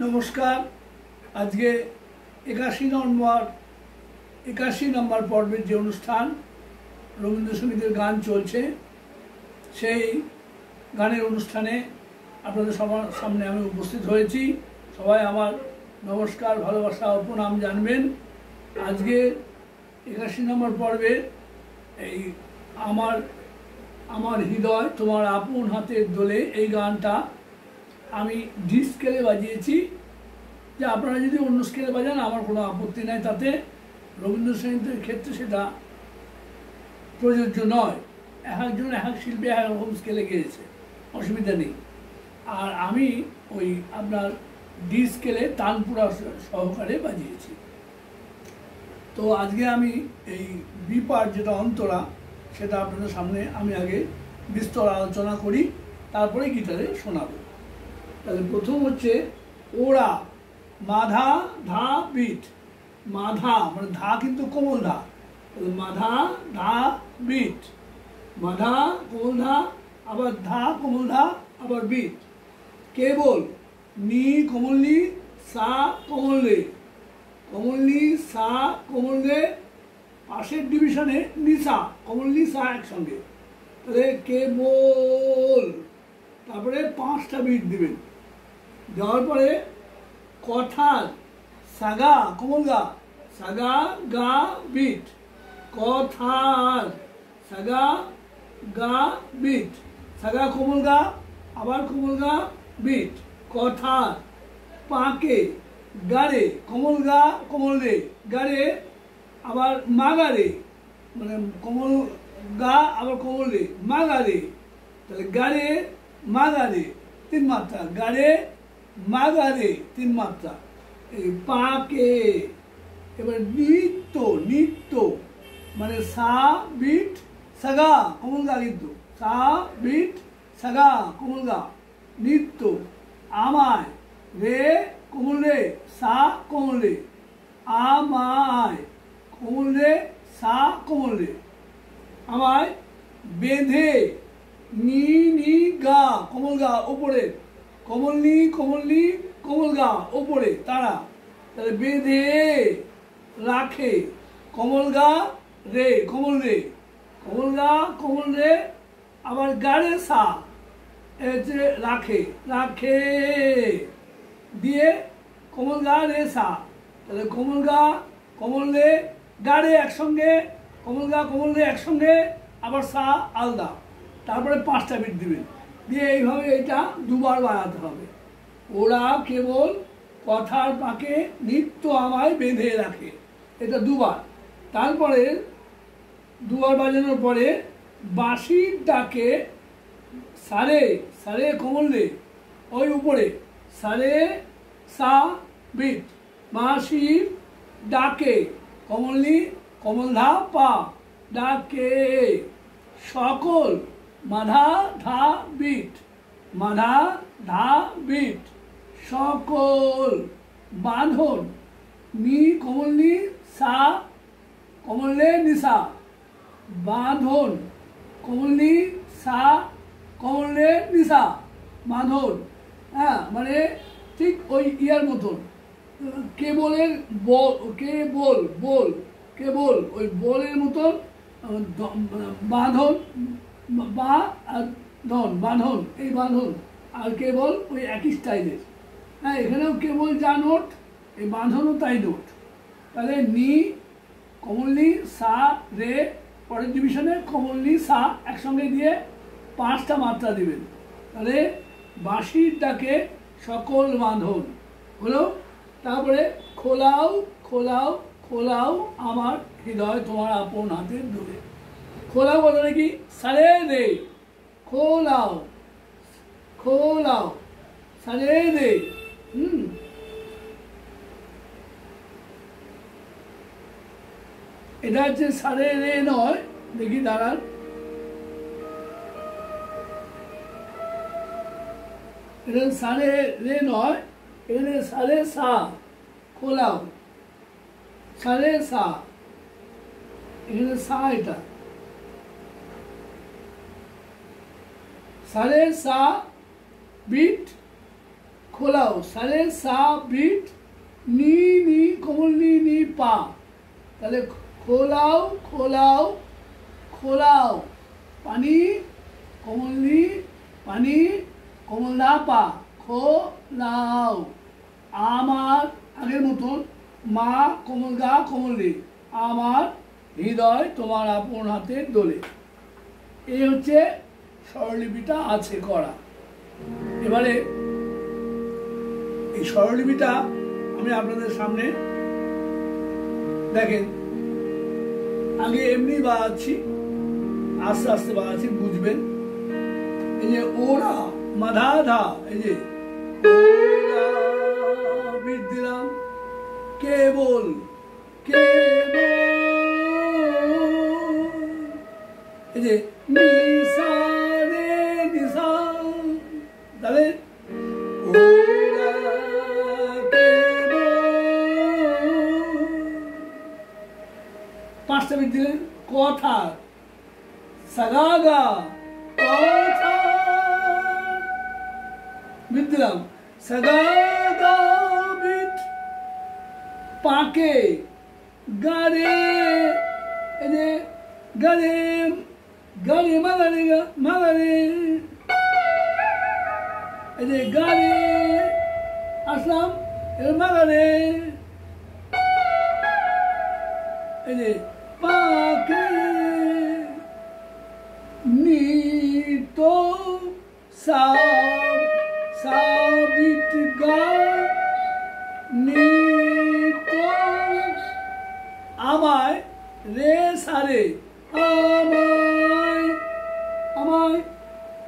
नमस्कार। आज के 81 नम्बर पर्वेर जो अनुष्ठान रवींद्रसंगीतेर गान चलছে সেই গানের অনুষ্ঠানে আপনাদের সবার সামনে আমি উপস্থিত হয়েছি। সবাই আমার নমস্কার, ভালোবাসা ও প্রণাম জানবেন। আজকে 81 নম্বর পর্বে এই আমার আমার হৃদয় তোমার আপন হাতের দোলে এই গানটা আমি ডি স্কেলে বাজিয়েছি। যে আপনারা যদি অন্য স্কেলে বাজান আমার কোনো আপত্তি নাই, তাতে রবীন্দ্রসঙ্গীতের ক্ষেত্রে সেটা প্রযোজ্য নয়। এক একজন এক এক শিল্পী এক রকম স্কেলে গিয়েছে, অসুবিধা নেই। আর আমি ওই আপনার ডি স্কেলে তানপুরা সহকারে বাজিয়েছি। তো আজকে আমি এই বি পার্ট যেটা অন্তরা, সেটা আপনাদের সামনে আমি আগে বিস্তর আলোচনা করি, তারপরে গিটারে শোনাবো। তাহলে প্রথম হচ্ছে ওরা, মাধা ধা বিট। মাধা মানে ধা কিন্তু কোমল ধা, মাধা ধা বিট, মাধা কোমল ধা, আবার ধা কোমল ধা, আবার বিট। কেবল নি কোমল নি, সা কোমল রে, কোমল নি সা কোমল রে, পাশের ডিভিশনে নিসা কোমল নি সা একসঙ্গে। তাহলে কেবল, তারপরে 5টা বিট দিবেন। দেওয়ার পরে কথার সাগা কোমল গা, সাগা গা বিট, কথার সাগা গা বিট, সাগা কোমল গা, আবার কোমল গা বিট। কথার পাকে গারে কোমল গা কোমল রে, গারে আবার মাগারে, মানে কোমল গা আবার কোমল রে, মাগারে। তাহলে গারে মাগারে 3 মাত্রা, গারে মাগারে 3 মাত্রা। এই পাকে এবার নিত্য, নিত্য মানে সা বিট সাগা কোমল গা, কিন্তু সা বিট সাগা কোমল গা, নিত্য। আমায় রে কোমল রে, সা কোমল রে, আমায় কোমল রে, সা কোমল রে। আমায় বেঁধে নি নি গা কোমল গা ওপরে, কোমল নি কোমল গা ওপরে তারা। তাহলে বেঁধে রাখে কোমল গা রে, কোমল রে, কোমল গা কোমল রে, আবার গাড়ে সা হচ্ছে রাখে, রাখে দিয়ে কোমল গা রে সা। তাহলে কোমল গা কোমল রে গাড়ে একসঙ্গে, কোমল গা কোমল রে একসঙ্গে, আবার সা আলাদা। তারপরে 5টা বিট দিবেন, দিয়ে এইভাবে এটা দুবার বাজাতে হবে। ওরা কেবল কথার পাকে নিত্য আমায় বেঁধে রাখে, এটা দুবার। তারপরে দুবার বাজানোর পরে বাঁশির ডাকে সারে, সারে কোমল রে ওই উপরে, সারে সা বিট, বাঁশির ডাকে কোমল নি কোমল ধা পা, ডাকে সকল মাধা ধা বিট, মাধা ধা বিট, সকল বাঁধন নি কোমল নি সা কোমল রে নিসা, বাঁধন কোমল নি সা কোমল রে নিসা, বাঁধন। হ্যাঁ, মানে ঠিক ওই ইয়ার মতন, কেবলের বল, কেবল বল, কেবল ওই বলের মতন বাঁধন, বা আর ধন, বাঁধন, এই বাঁধন আর কেবল ওই একই স্টাইলের। হ্যাঁ, এখানেও কেবল যা নোট, এই বাঁধনও তাই নোট। তাহলে নি কোমল নি সা রে, পরের ডিভিশনে কোমল নি সা একসঙ্গে দিয়ে 5টা মাত্রা দিবেন। তাহলে বাঁশির ডাকে সকল বাঁধন হলো। তারপরে খোলাও খোলাও খোলাও আমার হৃদয় তোমার আপন হাতের দোলে। খোলাও বলতে নাকি সারে রে, খোলাও খোলাও সারে রে। এটা হচ্ছে সারে রে নয়, দেখি দাঁড়ান, এটা সারে রে নয়, এখানে সারে সা, খোলাও সারে সা, এখানে সা, এটা সারে সা বিট খোলাও, সারে সা বিট নি নি কোমল নি নি পা, তাহলে খোলাও খোলাও খোলাও, পানি কোমল নি পানি কোমল না পা, খোলাও। আমার আগের মতন মা কোমল গা কোমল রে, আমার হৃদয় তোমার আপন হাতের দোলে। এই হচ্ছে স্বরলিপিটা আছে করা। এবারে এই স্বরলিপিটা আমি আপনাদের সামনে দেখেন, আগে এমনি বাজাচ্ছি, আস্তে আস্তে বাজাচ্ছি, বুঝবেন। এই যে ওরা মাধা ধা, এই যে ওরা বিট দিলাম, কেবল কেবল, এই যে নিসা রে নিসা, তাহলে ওরা কেবল, পাঁচটা বিট দিলেন। কথা সাগা কথা বিট দিলাম, সাগা বিট, পাকে গারে, এই যে গারে গারে মাগারে মাগারে, এই যে গারে আসলাম, এর মাগারে, এই যে পাকে নিতো সাবিত গা নিতো, আমায় রে সারে, আমায় আমায়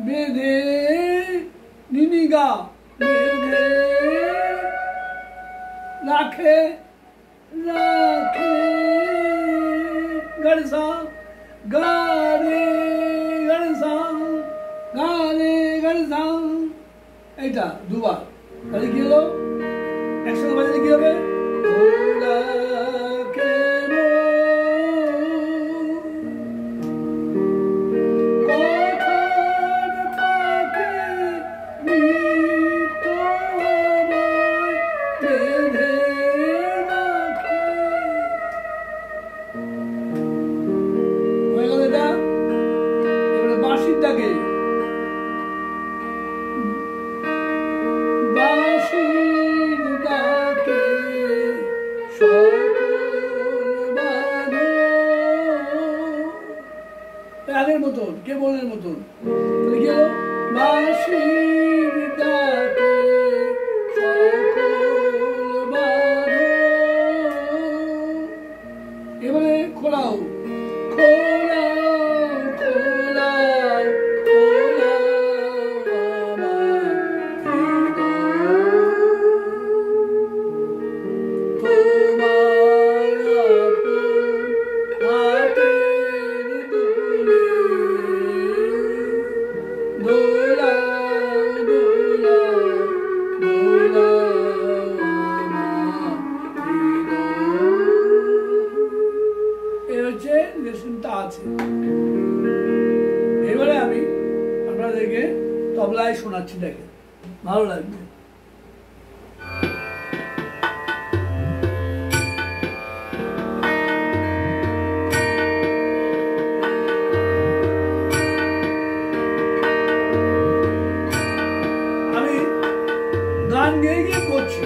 বেঁধে নিনিগা বেঁধে রাখে রাখে, গড়সা গারে গড়সা গারে গড়সা, এইটা দুবার, তাহলে কি হলো? একসঙ্গে বাজালে কি হবে? ওরা কেবল কথার ফাঁকে নিতো আমায় বেঁধে রাখে। হয়ে গেল এটা। এবারে বাঁশির ডাকে, বাঁশির ডাকে আগের মতন, কেবলের মতন, কি হলো? বাঁশির ডাকে সকল বাঁধো, এবারে খোলাও খোলাও খোলাও খোলাও আমার আছে। এবারে আমি আপনাদেরকে তবলায় শোনাচ্ছি, দেখেন ভালো লাগবে। আমি গান গেয়ে গিয়ে করছি।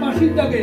বাঁশির ডাকে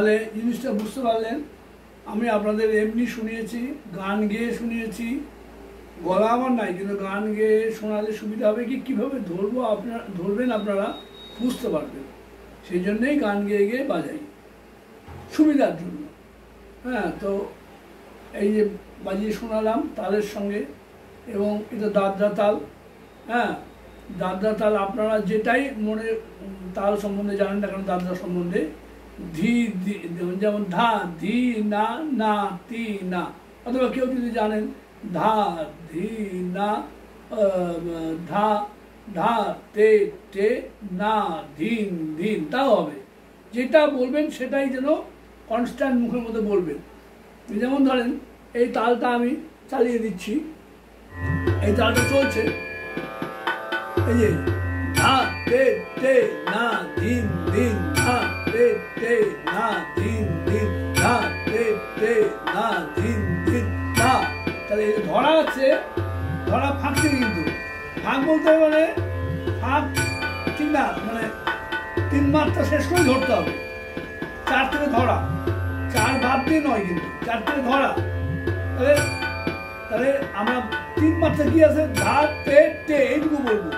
তাহলে জিনিসটা বুঝতে পারলেন। আমি আপনাদের এমনি শুনিয়েছি, গান গেয়ে শুনিয়েছি, গলা আমার নাই, কিন্তু গান গেয়ে শোনালে সুবিধা হবে কি, কীভাবে ধরবেন আপনারা বুঝতে পারবেন, সেই জন্যেই গান গেয়ে গেয়ে বাজাই সুবিধার জন্য। হ্যাঁ, তো এই যে বাজিয়ে শোনালাম তালের সঙ্গে, এবং এটা দাদরা তাল। হ্যাঁ, দাদরা তাল আপনারা যেটাই মনে তাল সম্বন্ধে জানেন না কেন, দাদরা সম্বন্ধে ধি যেমন ধা ধি না না তি না, অথবা কেউ যদি জানেন ধা ধি না ধা ধা তে টে না ধিন ধিন, তাও হবে। যেটা বলবেন সেটাই যেন কনস্ট্যান্ট মুখের মধ্যে বলবেন। যেমন ধরেন এই তালটা আমি চালিয়ে দিচ্ছি, এই তালটা চলছে, এই যে ধা তে টে না ধিন ধিন, ধা তে টে না ধিন ধিন, ধা তে টে না ধিন ধিন, ধা। তাহলে এই ধরা আছে, ধরা ফাঁকছে, কিন্তু ফাঁক বলতে মানে ফাঁক ঠিক না, মানে 3 মাত্রা শেষ করে ধরতে হবে। 4 থেকে ধরা, 4 ভাব দিয়ে নয়, কিন্তু 4 থেকে ধরা। তাহলে তাহলে আমরা 3 মাত্রা কি আছে, ধা তে টে, এইটুকু বলবো,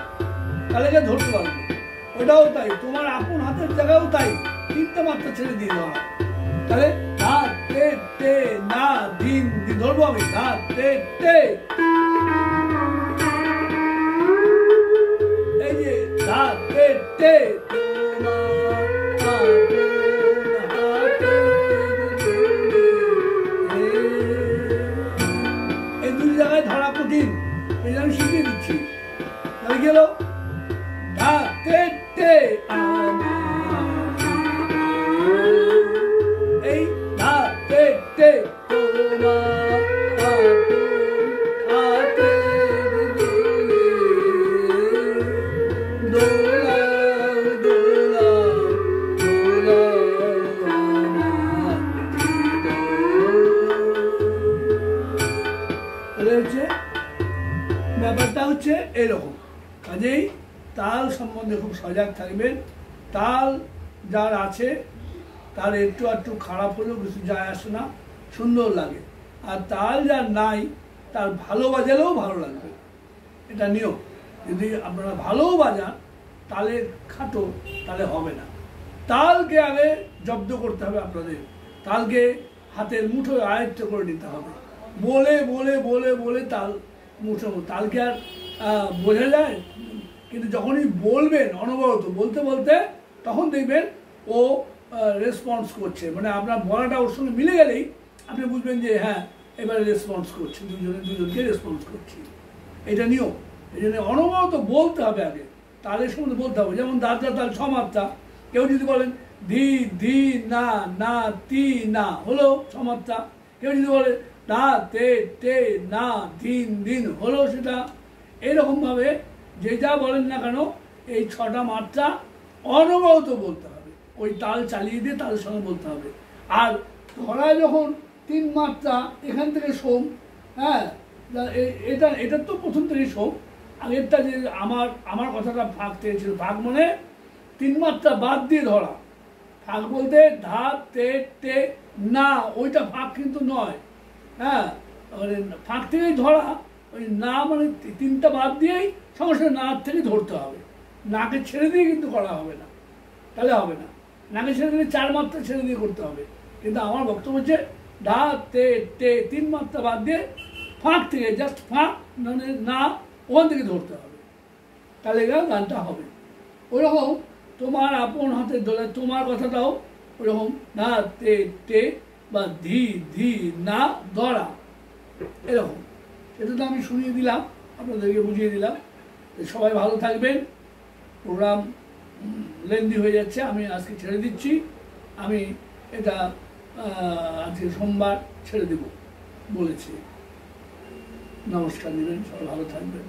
তাহলে ধরতে পারবো। ওটাও তাই, তোমার আপন হাতের জায়গাও তাই, 3টে মাত্রা ছেড়ে দিয়ে দেওয়া। তাহলে ধা তে টে না ধিন ধিন ধরবো আমি, ধা তে টে, এই যে ধা তে টে, এই 2 জায়গায় ধরা কঠিন, এই আমি শিখিয়ে দিচ্ছি। তাহলে গেল ধা তে টে, এই ধা তে টে তোমার হাতে দোলাও দোলাও দোলাও, ব্যাপারটা হচ্ছে এরকম। কাজেই তাল সম্বন্ধে খুব সজাগ থাকবেন। তাল যার আছে তার একটু একটু খারাপ হলেও কিছু যায় আসে না, সুন্দর লাগে। আর তাল যার নাই তার ভালো বাজালেও ভালো লাগবে, এটা নিয়ম। যদি আপনারা ভালোও বাজান, তালে খাটো, তাহলে হবে না। তালকে আগে জব্দ করতে হবে আপনাদের, তালকে হাতের মুঠোয় আয়ত্ত করে নিতে হবে। বলে বলে বলে বলে তাল মুঠো, তালকে আর বোঝা যায়, কিন্তু যখনই বলবেন অনবরত বলতে বলতে, তখন দেখবেন ও রেসপন্স করছে, মানে আপনার বলাটা ওর সঙ্গে মিলে গেলেই আপনি বুঝবেন যে হ্যাঁ এবারে রেসপন্স করছে, দুজনকে রেসপন্স করছি। এটা নিয়ম। এই জন্য অনবরত বলতে হবে, আগে তালের সম্বন্ধে বলতে হবে। যেমন দাদরা তাল 6 মাত্রা, কেউ যদি বলেন ধি ধি না না তি না, হলো 6 মাত্রা। কেউ যদি বলে না তে টে না ধিন ধিন, হলো সেটা। এইরকমভাবে যে যা বলেন না কেন, এই 6টা মাত্রা অনবরত বলতে হবে, ওই তাল চালিয়ে দিয়ে তালের সঙ্গে বলতে হবে। আর ধরায় যখন 3 মাত্রা, এখান থেকে সোম, হ্যাঁ এটা তো প্রথম থেকেই সোম। আগেরটা যে আমার কথাটা ফাঁক থেকে ছিল, ফাঁক মানে 3 মাত্রা বাদ দিয়ে ধরা। ফাঁক বলতে ধা তে টে না, ওইটা ফাঁক কিন্তু নয়। হ্যাঁ, ফাঁক থেকেই ধরা, ওই না মানে 3টা বাদ দিয়েই সঙ্গে সঙ্গে নাক থেকে ধরতে হবে। নাকে ছেড়ে দিয়ে কিন্তু করা হবে না, তাহলে হবে না। নাকে ছেড়ে দিলে 4 মাত্রা ছেড়ে দিয়ে করতে হবে। কিন্তু আমার বক্তব্য হচ্ছে ধা তে টে 3 মাত্রা বাদ দিয়ে ফাঁক থেকে, জাস্ট ফাঁক মানে না, ওখান থেকে ধরতে হবে, তাহলে গানটা হবে। ওরকম তোমার আপন হাতের দোলায়, তোমার কথাটাও ওরকম ধা তে টে বা ধি ধি না ধরা, এরকম। সেটা তো আমি শুনিয়ে দিলাম, আপনাদেরকে বুঝিয়ে দিলাম। সবাই ভালো থাকবেন। প্রোগ্রাম লেন্দি হয়ে যাচ্ছে, আমি আজকে ছেড়ে দিচ্ছি। আমি এটা আজকে সোমবার ছেড়ে দেব বলেছি। নমস্কার নেবেন, সবাই ভালো থাকবেন।